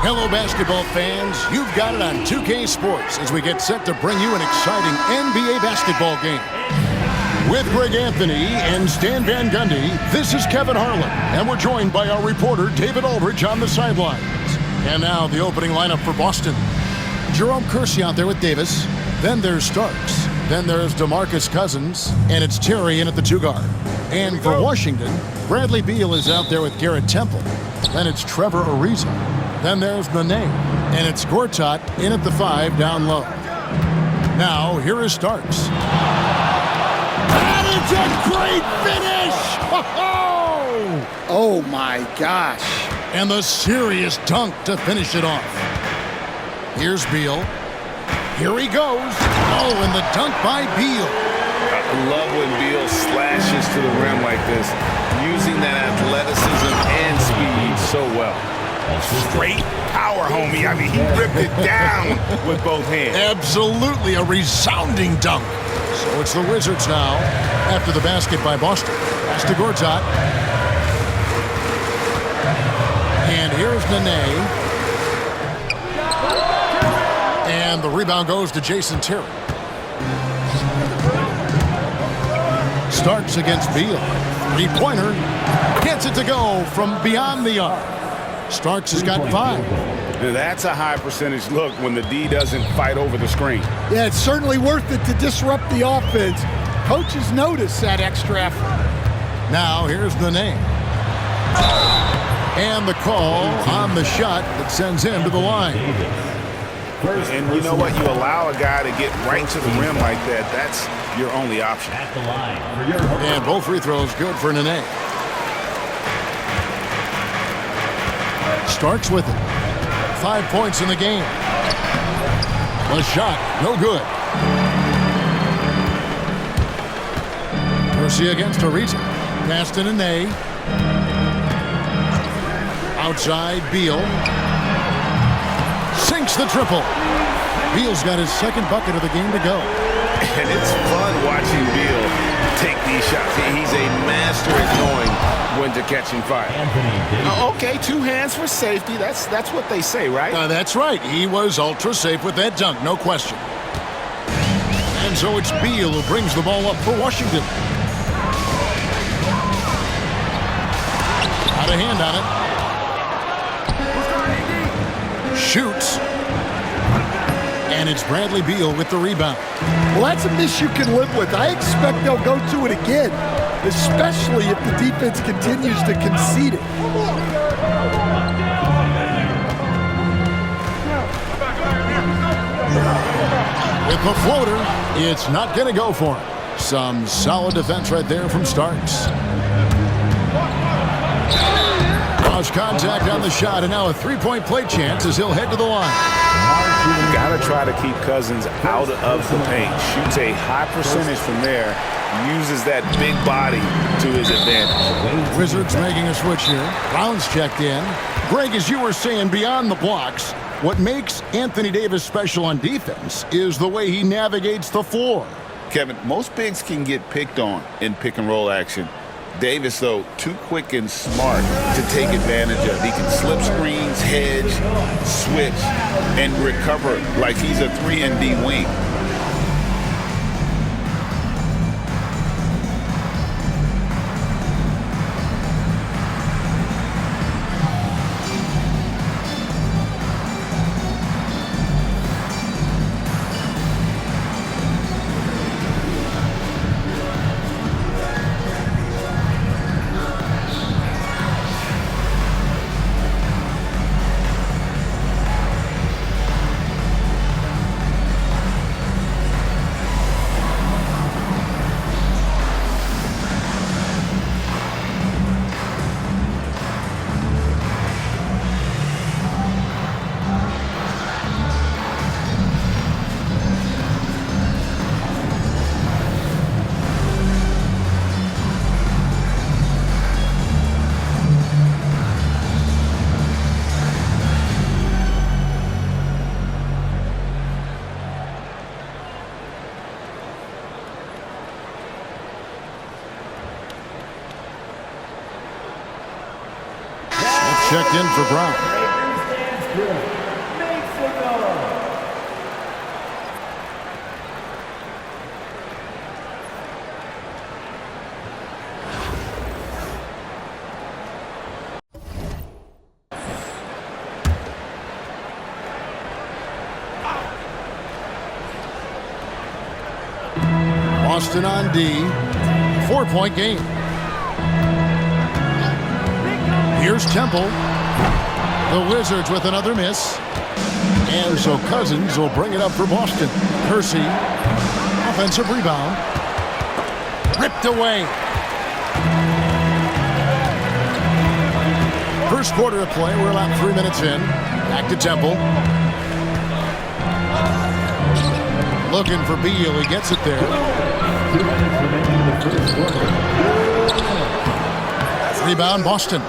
Hello, basketball fans. You've got it on 2K Sports as we get set to bring you an exciting NBA basketball game. With Greg Anthony and Stan Van Gundy, this is Kevin Harlan, and we're joined by our reporter David Aldridge on the sidelines. And now the opening lineup for Boston. Jerome Kersey out there with Davis. Then there's Starks. Then there's DeMarcus Cousins, and it's Terry in at the 2 guard. And for Washington, Bradley Beal is out there with Garrett Temple. Then it's Trevor Ariza. Then there's Nene, and it's Gortat in at the 5 down low. Now, here is Starks. That is a great finish! Oh my gosh. And the serious dunk to finish it off. Here's Beal. Here he goes. Oh, and the dunk by Beal. I love when Beal slashes to the rim like this, using that athleticism and speed so well. Straight power, homie. I mean, he ripped it down with both hands. Absolutely a resounding dunk. So it's the Wizards now after the basket by Boston. Pass to Gortat. And here's Nene. And the rebound goes to Jason Terry. Starks against Beal. Three-pointer. Gets it to go from beyond the arc. Starks has got 5. That's a high percentage look when the D doesn't fight over the screen. Yeah, it's certainly worth it to disrupt the offense. Coaches notice that extra effort. Now here's the name. And the call on the shot that sends him to the line. And you know what? You allow a guy to get right to the rim like that. That's your only option. And both free throws good for Nene. Starks with it. 5 points in the game. The shot, no good. Kersey against Ariza. Pass to Nene. Outside, Beal. Sinks the triple. Beal's got his second bucket of the game to go. And it's fun watching Beal take these shots. He's a master at knowing when to catch and fire. Okay, 2 hands for safety. That's what they say, right? That's right. He was ultra safe with that dunk, no question. And so it's Beal who brings the ball up for Washington. Out of hand on it. Shoots. And it's Bradley Beal with the rebound. Well, that's a miss you can live with. I expect they'll go to it again, especially if the defense continues to concede it. With the floater, it's not going to go for him. Some solid defense right there from Starks. Cross contact on the shot, and now a 3-point play chance as he'll head to the line. You've got to try to keep Cousins out of the paint. Shoots a high percentage from there. Uses that big body to his advantage. Wizards making a switch here. Brown's checked in. Greg, as you were saying, beyond the blocks, what makes Anthony Davis special on defense is the way he navigates the floor. Kevin, most bigs can get picked on in pick-and-roll action. Davis, though, too quick and smart to take advantage of. He can slip screens, hedge, switch, and recover like he's a 3-and-D wing. Checked in for Brown. Boston on D. 4-point game. Here's Temple. The Wizards with another miss. And so Cousins will bring it up for Boston. Kersey. Offensive rebound. Ripped away. First quarter of play. We're about 3 minutes in. Back to Temple. Looking for Beal. He gets it there. Rebound Boston.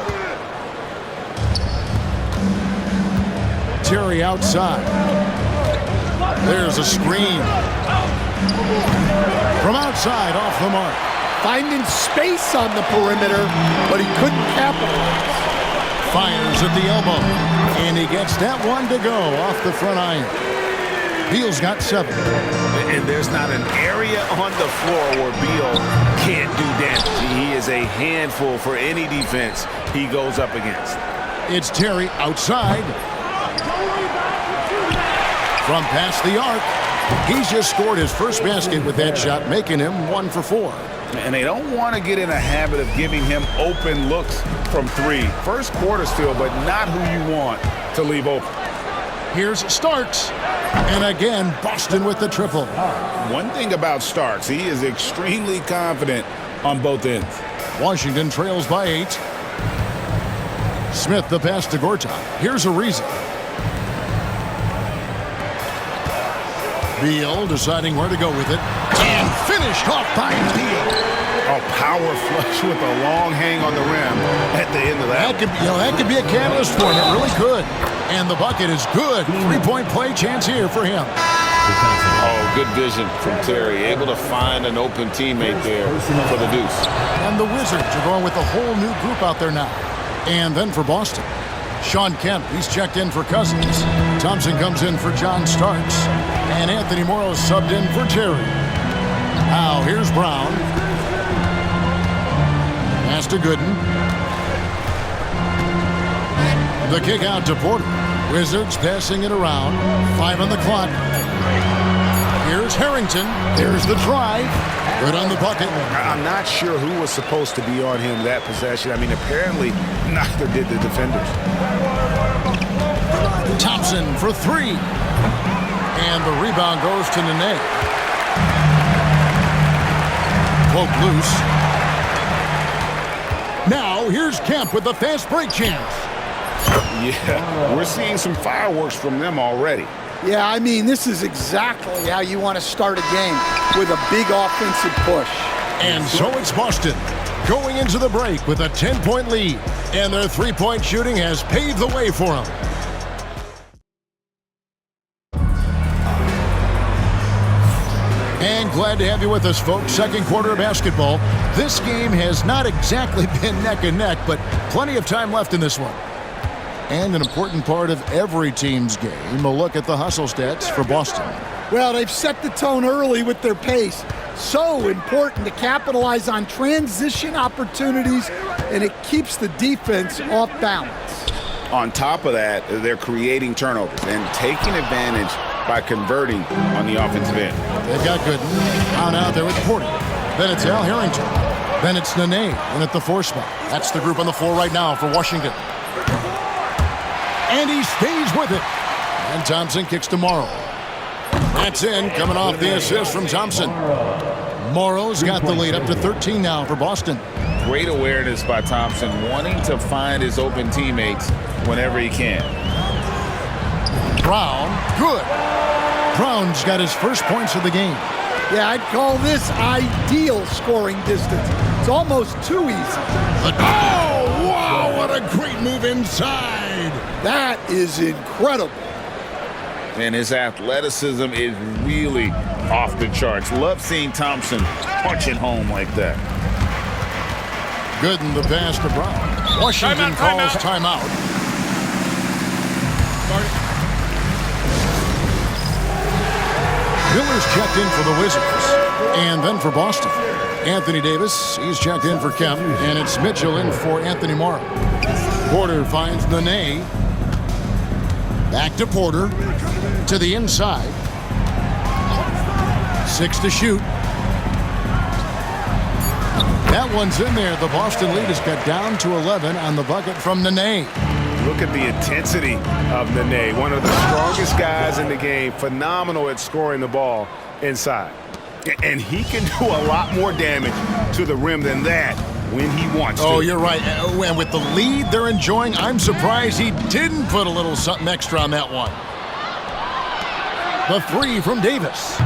Terry outside. There's a screen. From outside, off the mark. Finding space on the perimeter, but he couldn't capitalize. Fires at the elbow. And he gets that one to go off the front iron. Beal's got 7. And there's not an area on the floor where Beal can't do damage. He is a handful for any defense he goes up against. It's Terry outside. From past the arc. He's just scored his first basket with that shot, making him 1 for 4. And they don't want to get in a habit of giving him open looks from 3. First quarter still, but not who you want to leave open. Here's Starks. And again, Boston with the triple. One thing about Starks, he is extremely confident on both ends. Washington trails by 8. Smith the pass to Gortat. Here's a reason. Beal deciding where to go with it. And finished off by Beal. A power flush with a long hang on the rim at the end of that. That could be a catalyst for him. It really could. And the bucket is good. 3-point play chance here for him. Oh, good vision from Terry. Able to find an open teammate there for the deuce. And the Wizards are going with a whole new group out there now. And then for Boston, Sean Kemp, he's checked in for Cousins. Thompson comes in for John Starks. And Anthony Morrow subbed in for Terry. Now here's Brown. Pass to Gooden. The kick out to Porter. Wizards passing it around. 5 on the clock. Here's Harrington. There's the try. Good on the bucket. I'm not sure who was supposed to be on him that possession. I mean, apparently neither did the defenders. Thompson for 3. And the rebound goes to Nene. Poke loose. Now here's Kemp with the fast break chance. Yeah, we're seeing some fireworks from them already. Yeah, I mean, this is exactly how you want to start a game, with a big offensive push. And so it's Boston going into the break with a 10-point lead. And their 3-point shooting has paved the way for them. And glad to have you with us, folks. Second quarter of basketball. This game has not exactly been neck and neck, but plenty of time left in this one. And an important part of every team's game, a look at the hustle stats for Boston. Well, they've set the tone early with their pace. So important to capitalize on transition opportunities, and it keeps the defense off balance. On top of that, they're creating turnovers and taking advantage by converting on the offensive end. They've got Gooden on out there with Porter. Then it's Al Harrington. Then it's Nene in at the 4 spot. That's the group on the floor right now for Washington. And he stays with it. And Thompson kicks to Morrow. That's in, coming off the assist from Thompson. Morrow's got the lead up to 13 now for Boston. Great awareness by Thompson, wanting to find his open teammates whenever he can. Brown, good. Brown's got his first points of the game. Yeah, I'd call this ideal scoring distance. It's almost too easy. But, oh, wow, what a great move inside. That is incredible. And his athleticism is really off the charts. Love seeing Thompson punching home like that. Gooden the pass to Brown. Washington calls timeout. Miller's checked in for the Wizards. And then for Boston, Anthony Davis, he's checked in for Kemp, and it's Mitchell in for Anthony Morrow. Porter finds Nene. Back to Porter, to the inside. 6 to shoot. That one's in there. The Boston lead has got down to 11 on the bucket from Nene. Look at the intensity of Nene, one of the strongest guys in the game, phenomenal at scoring the ball inside. And he can do a lot more damage to the rim than that when he wants to. Oh, you're right. And with the lead they're enjoying, I'm surprised he didn't put a little something extra on that one. The three from Davis.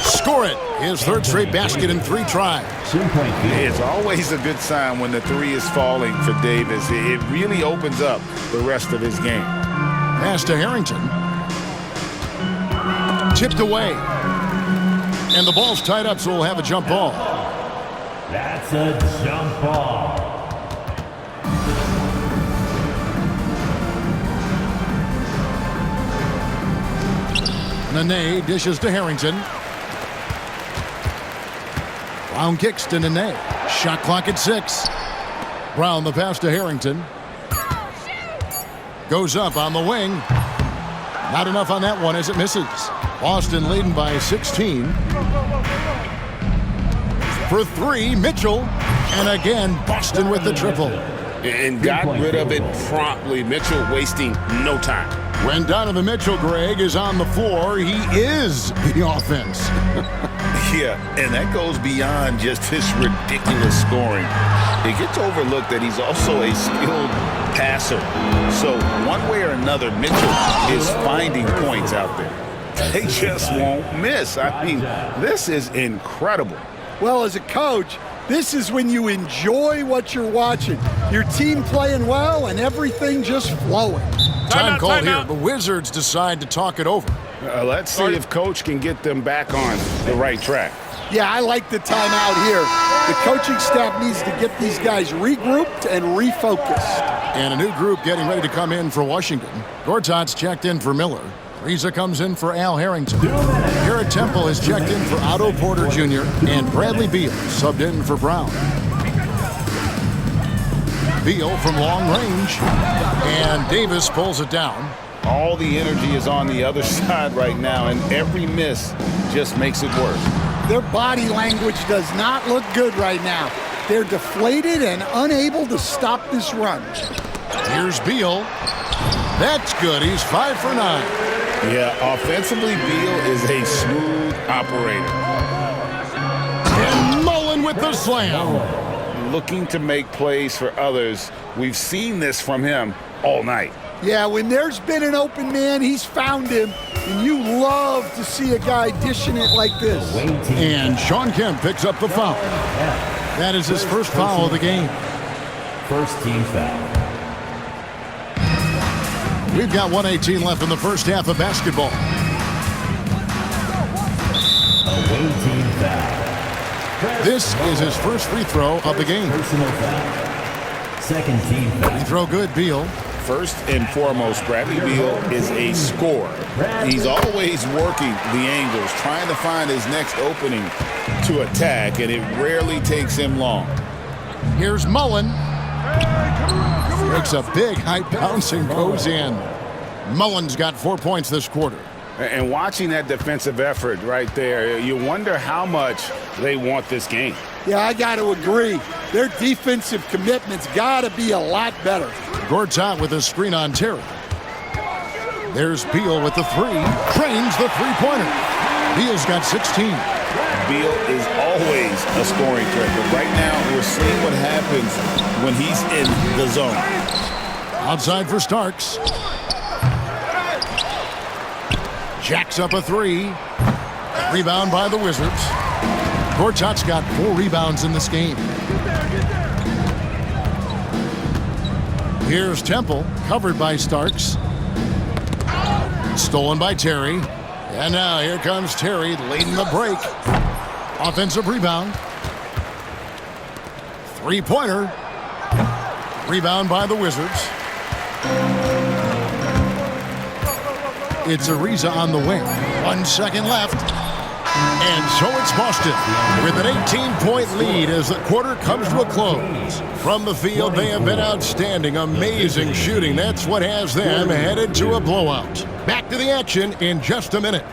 Score it. His third straight basket in 3 tries. It's always a good sign when the three is falling for Davis. It really opens up the rest of his game. Pass to Harrington. Tipped away. And the ball's tied up, so we'll have a jump ball. That's a jump ball. Nene dishes to Harrington. Brown kicks to Nene. Shot clock at 6. Brown the pass to Harrington. Goes up on the wing. Not enough on that one as it misses. Boston leading by 16. For 3, Mitchell. And again, Boston with the triple. And got rid of it promptly. Mitchell wasting no time. When Donovan Mitchell, Greg, is on the floor, he is the offense. Yeah, and that goes beyond just his ridiculous scoring. It gets overlooked that he's also a skilled passer. So one way or another, Mitchell is finding points out there. They just won't miss. I mean, this is incredible. Well, as a coach, this is when you enjoy what you're watching. Your team playing well and everything just flowing. Time called here. The Wizards decide to talk it over. Let's see if Coach can get them back on the right track. Yeah, I like the timeout here. The coaching staff needs to get these guys regrouped and refocused. And a new group getting ready to come in for Washington. Gortat's checked in for Miller. Reza comes in for Al Harrington. Garrett Temple is checked in for Otto Porter Jr. And Bradley Beal subbed in for Brown. Beal from long range. And Davis pulls it down. All the energy is on the other side right now, and every miss just makes it worse. Their body language does not look good right now. They're deflated and unable to stop this run. Here's Beal. That's good. He's 5 for 9. Yeah, offensively, Beal is a smooth operator. And Mullen with the slam. Looking to make plays for others. We've seen this from him all night. Yeah, when there's been an open man, he's found him, and you love to see a guy dishing it like this. And Sean Kemp picks up the foul. That is his first foul of the game. First team foul. We've got 1:18 left in the first half of basketball. Away team foul. This is his first free throw of the game. Personal foul. Second team foul. Free throw good, Beal. First and foremost, Bradley Beal is a scorer. He's always working the angles, trying to find his next opening to attack, and it rarely takes him long. Here's Mullen. Breaks a big high bounce and goes in. Mullen's got 4 points this quarter. And watching that defensive effort right there, you wonder how much they want this game. Yeah, I got to agree. Their defensive commitment's got to be a lot better. Gortat with a screen on Terry. There's Beal with the 3. Trains the three-pointer. Beal's got 16. Beal is always a scoring threat, but right now we're seeing what happens when he's in the zone. Outside for Starks. Jacks up a 3. Rebound by the Wizards. Gortat's got 4 rebounds in this game. Here's Temple, covered by Starks. Stolen by Terry. And now here comes Terry leading the break. Offensive rebound. Three-pointer. Rebound by the Wizards. It's Ariza on the wing. 1 second left. And so it's Boston with an 18-point lead as the quarter comes to a close. From the field, they have been outstanding. Amazing shooting. That's what has them headed to a blowout. Back to the action in just a minute.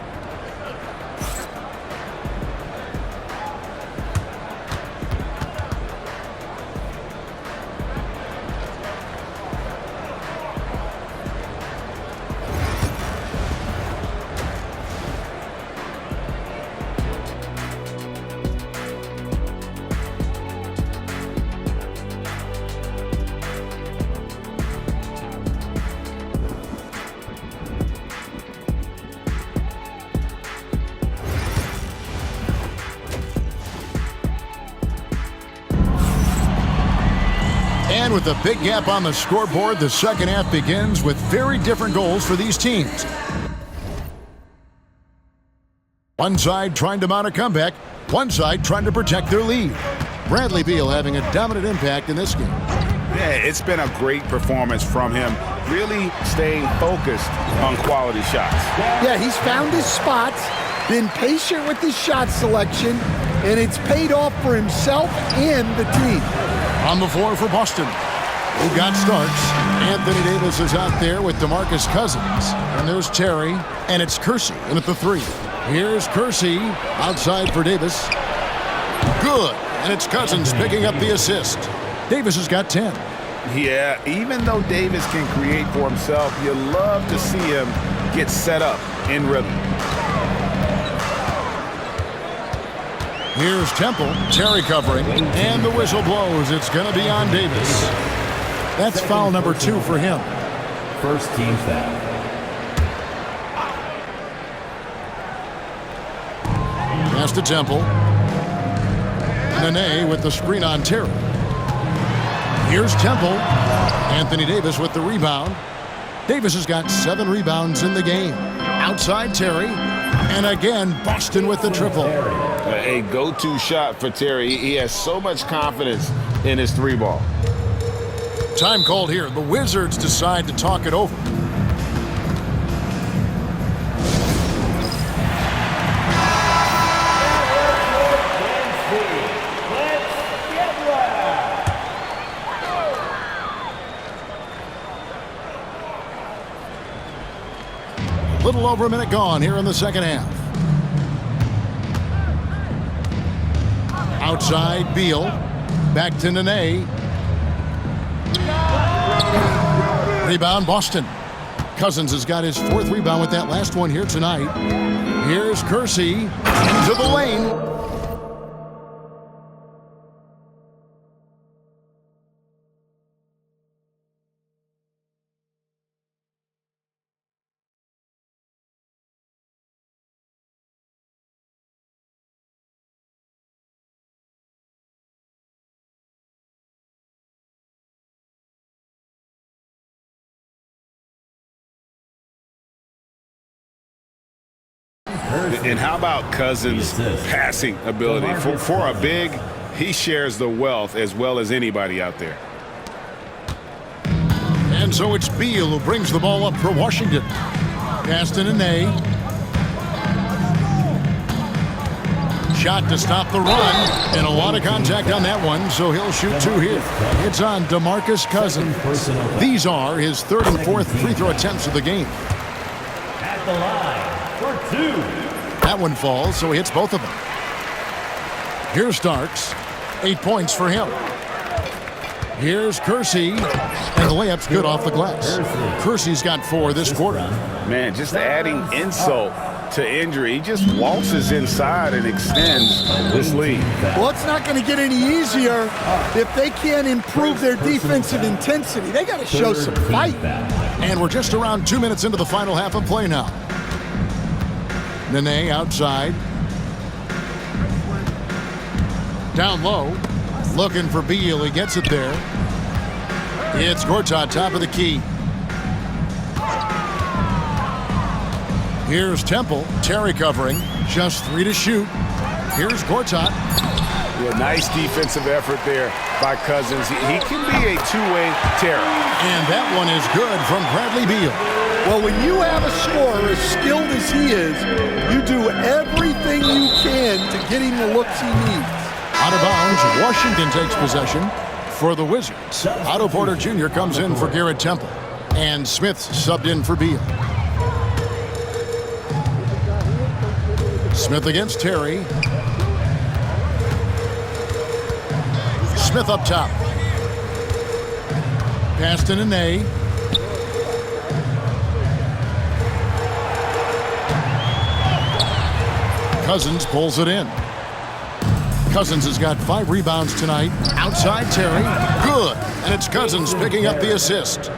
And with a big gap on the scoreboard, the second half begins with very different goals for these teams. One side trying to mount a comeback, one side trying to protect their lead. Bradley Beal having a dominant impact in this game. Yeah, it's been a great performance from him, really staying focused on quality shots. Yeah, he's found his spots, been patient with his shot selection, and it's paid off for himself and the team. On the floor for Boston, who got starts. Anthony Davis is out there with DeMarcus Cousins. And there's Terry, and it's Kersey in at the 3. Here's Kersey outside for Davis. Good, and it's Cousins picking up the assist. Davis has got 10. Yeah, even though Davis can create for himself, you love to see him get set up in rhythm. Here's Temple, Terry covering, and the whistle blows. It's going to be on Davis. That's foul number 2 for him. First team foul. Pass to Temple. Nene with the screen on Terry. Here's Temple. Anthony Davis with the rebound. Davis has got 7 rebounds in the game. Outside Terry. And again, Boston with the triple. A go-to shot for Terry. He has so much confidence in his 3-ball. Time called here. The Wizards decide to talk it over. A little over a minute gone here in the second half. Outside, Beal. Back to Nene. Rebound, Boston. Cousins has got his 4th rebound with that last one here tonight. Here's Kersey into the lane. And how about Cousins' passing ability? For a big, he shares the wealth as well as anybody out there. And so it's Beal who brings the ball up for Washington. Pass to Nene. Shot to stop the run. And a lot of contact on that one, so he'll shoot 2 here. It's on DeMarcus Cousins. These are his 3rd and 4th free throw attempts of the game. At the line for 2. That one falls, so he hits both of them. Here's Starks. 8 points for him. Here's Kersey. And the layup's good off the glass. Kersey's got 4 this quarter. Man, just adding insult to injury. He just waltzes inside and extends this lead. Well, it's not going to get any easier if they can't improve their defensive intensity. They got to show some fight. And we're just around 2 minutes into the final half of play now. Nene outside. Down low. Looking for Beal. He gets it there. It's Gortat, top of the key. Here's Temple. Terry covering. Just 3 to shoot. Here's Gortat. Yeah, nice defensive effort there by Cousins. He can be a two-way terror. And that one is good from Bradley Beal. Well, when you have a scorer as skilled as he is, you do everything you can to get him the looks he needs. Out of bounds, Washington takes possession for the Wizards. Otto Porter Jr. comes in for Garrett Temple. And Smith subbed in for Beal. Smith against Terry. Smith up top. Pass to Nene. Cousins pulls it in. Cousins has got 5 rebounds tonight. Outside Terry. Good. And it's Cousins picking up the assist.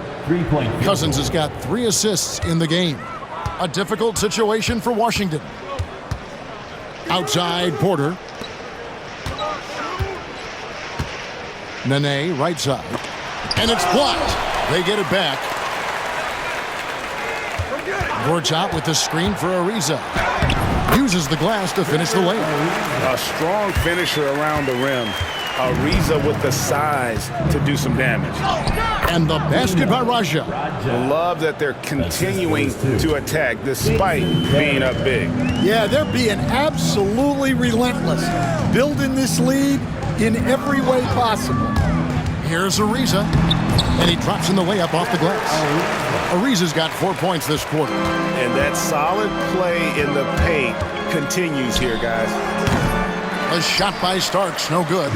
Cousins has got 3 assists in the game. A difficult situation for Washington. Outside Porter. Nene, right side. And it's blocked. They get it back. Gortat with the screen for Ariza. Uses the glass to finish the layup. A strong finisher around the rim. Ariza with the size to do some damage. And the basket by Raja. Love that they're continuing to attack despite being up big. Yeah, they're being absolutely relentless, building this lead in every way possible. Here's Ariza. And he drops in the layup off the glass. Ariza's got 4 points this quarter. And that solid play in the paint continues here, guys. A shot by Starks, no good.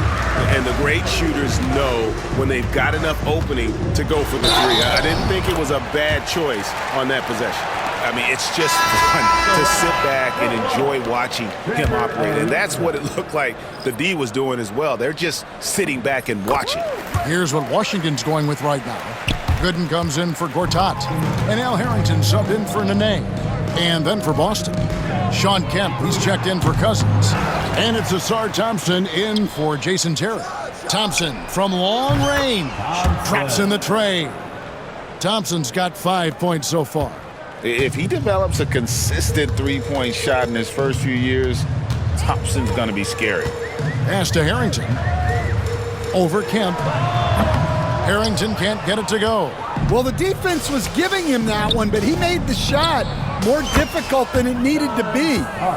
And the great shooters know when they've got enough opening to go for the 3. I didn't think it was a bad choice on that possession. I mean, it's just fun to sit back and enjoy watching him operate. And that's what it looked like the D was doing as well. They're just sitting back and watching. Here's what Washington's going with right now. Gooden comes in for Gortat. And Al Harrington subbed in for Nene. And then for Boston, Sean Kemp, he's checked in for Cousins. And it's Asar Thompson in for Jason Terry. Thompson from long range drops in the tray. Thompson's got 5 points so far. If he develops a consistent 3-point shot in his first few years, Thompson's going to be scary. Pass to Harrington. Over Kemp. Harrington can't get it to go. Well, the defense was giving him that one, but he made the shot more difficult than it needed to be.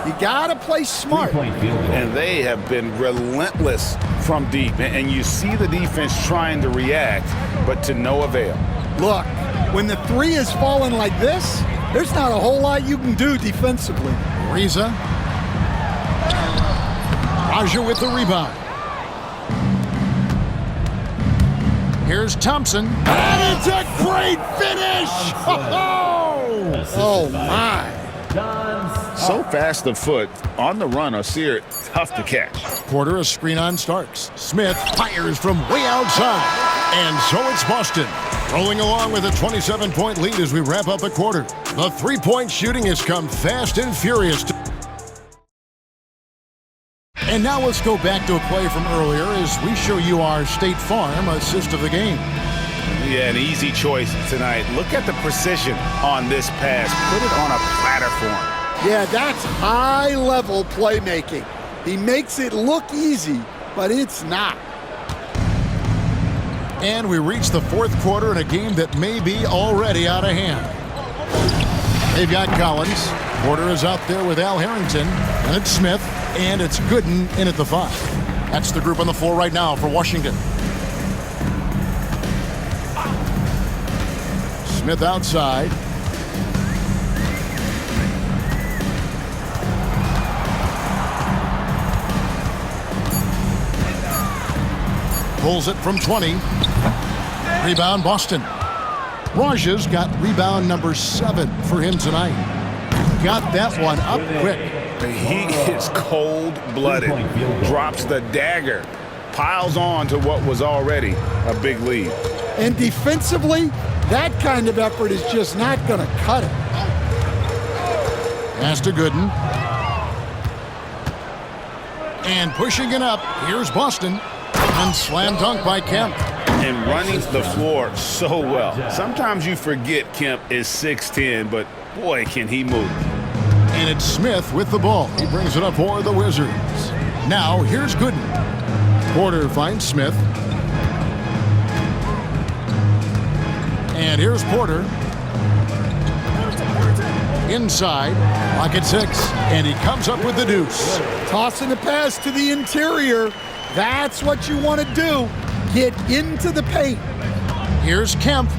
You got to play smart. And they have been relentless from deep. And you see the defense trying to react, but to no avail. Look, when the 3 is falling like this, there's not a whole lot you can do defensively. Ariza. Raja with the rebound. Here's Thompson. And it's a great finish! Oh, my. So fast of foot, on the run, Asir, tough to catch. Porter, a screen on Starks. Smith fires from way outside. And so it's Boston, rolling along with a 27-point lead as we wrap up the quarter. The 3-point shooting has come fast and furious. And now let's go back to a play from earlier as we show you our State Farm assist of the game. Yeah, an easy choice tonight. Look at the precision on this pass. Put it on a platter for him. Yeah, that's high-level playmaking. He makes it look easy, but it's not. And we reach the 4th quarter in a game that may be already out of hand. They've got Collins. Porter is out there with Al Harrington. And it's Smith. And it's Gooden in at the 5. That's the group on the floor right now for Washington. Smith outside. Pulls it from 20. Rebound Boston. Raja's got rebound number 7 for him tonight. Got that one up quick. He is cold-blooded, drops the dagger, piles on to what was already a big lead. And defensively, that kind of effort is just not going to cut it. Pass to Gooden. And pushing it up, here's Boston. And slam dunk by Kemp. And running the floor so well. Sometimes you forget Kemp is 6'10", but boy, can he move. And it's Smith with the ball. He brings it up for the Wizards. Now, here's Gooden. Porter finds Smith. And here's Porter. inside, pocket 6, and he comes up with the deuce. Tossing the pass to the interior. That's what you want to do. Get into the paint. Here's Kemp,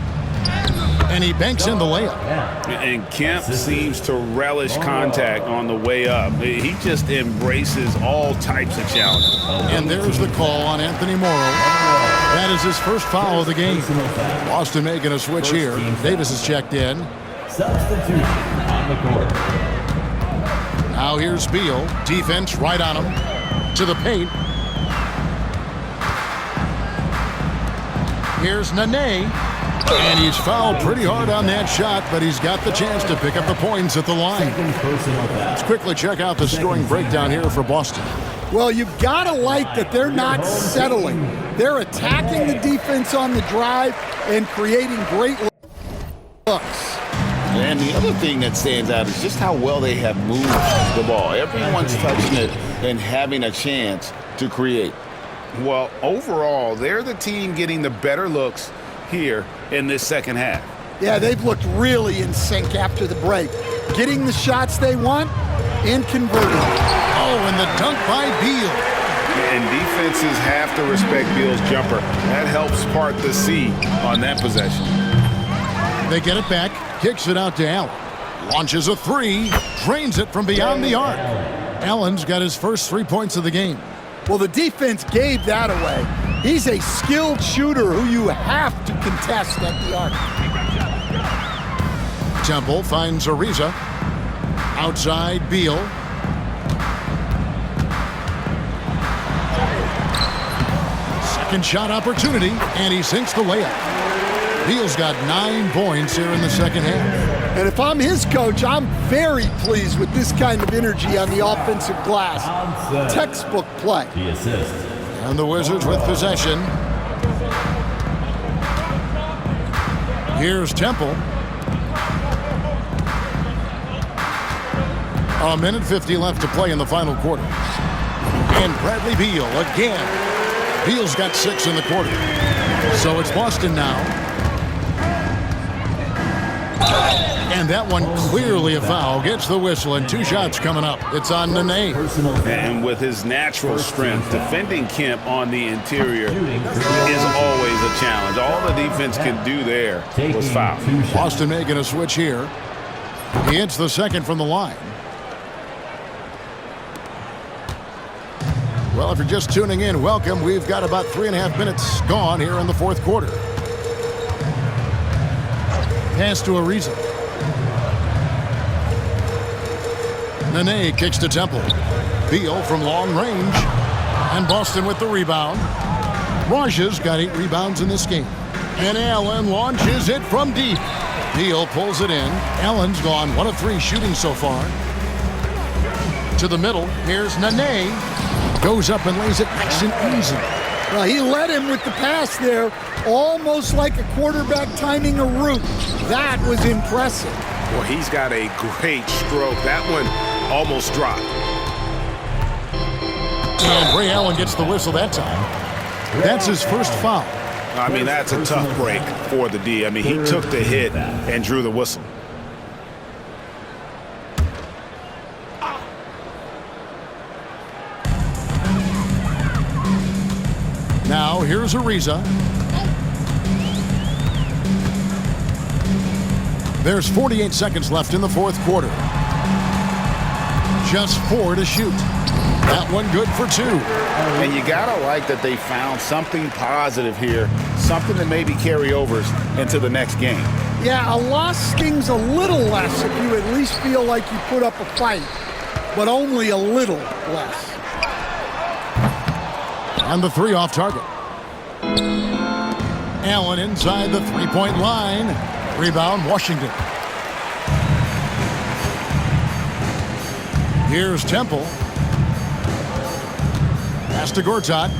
and he banks in the layup. And Kemp seems to relish contact on the way up. He just embraces all types of challenges. And there's the call on Anthony Morrow. That is his first foul of the game. Boston making a switch here. Davis is checked in. Substitution on the court. Now here's Beal. Defense right on him. To the paint. Here's Nene. And he's fouled pretty hard on that shot, but he's got the chance to pick up the points at the line. Let's quickly check out the scoring breakdown here for Boston. Well, you've got to like that they're not settling. They're attacking the defense on the drive and creating great looks. And the other thing that stands out is just how well they have moved the ball. Everyone's touching it and having a chance to create. Well, overall, they're the team getting the better looks here in this second half. Yeah, they've looked really in sync after the break. Getting the shots they want and converting. Oh, and the dunk by Beal. And defenses have to respect Beal's jumper. That helps part the sea on that possession. They get it back, kicks it out to Allen. Launches a three, drains it from beyond the arc. Allen's got his first 3 points of the game. Well, the defense gave that away. He's a skilled shooter who you have to contest at the arc. Temple finds Ariza. Outside Beal. Second shot opportunity, and he sinks the layup. Beal's got 9 points here in the second half. And if I'm his coach, I'm very pleased with this kind of energy on the offensive glass. Textbook play. The assist. And the Wizards with possession. Here's Temple. A minute 50 left to play in the final quarter. And Bradley Beal again. Beal's got 6 in the quarter. So it's Boston now. And that one clearly a foul. Gets the whistle, and 2 shots coming up. It's on Nene. And with his natural strength, defending Kemp on the interior is always a challenge. All the defense can do there was foul. Boston making a switch here. He hits the second from the line. Well, if you're just tuning in, welcome. We've got about 3.5 minutes gone here in the fourth quarter. Pass to Ariza. Nene kicks to Temple. Beal from long range. And Boston with the rebound. Raja's got 8 rebounds in this game. And Allen launches it from deep. Beal pulls it in. Allen's gone 1 of 3 shooting so far. To the middle. Here's Nene. Goes up and lays it nice and easy. Well, he led him with the pass there, almost like a quarterback timing a route. That was impressive. Well, he's got a great stroke. That one almost dropped. And Ray Allen gets the whistle that time. That's his first foul. I mean, that's a tough break for the D. I mean, he took the hit and drew the whistle. Now, here's Ariza. There's 48 seconds left in the fourth quarter. Just 4 to shoot. That one good for 2. And you gotta like that they found something positive here, something that maybe carry overs into the next game. Yeah, a loss stings a little less if you at least feel like you put up a fight, but only a little less. And the 3 off target. Allen inside the 3-point line. Rebound, Washington. Here's Temple. Pass to Gortat.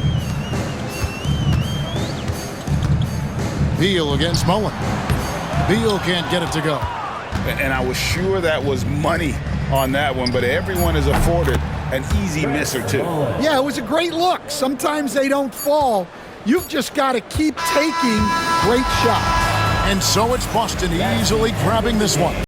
Beal against Mullen. Beal can't get it to go. And I was sure that was money on that one, but everyone is afforded an easy miss or 2. Yeah, it was a great look. Sometimes they don't fall. You've just got to keep taking great shots. And so it's Boston easily grabbing this one.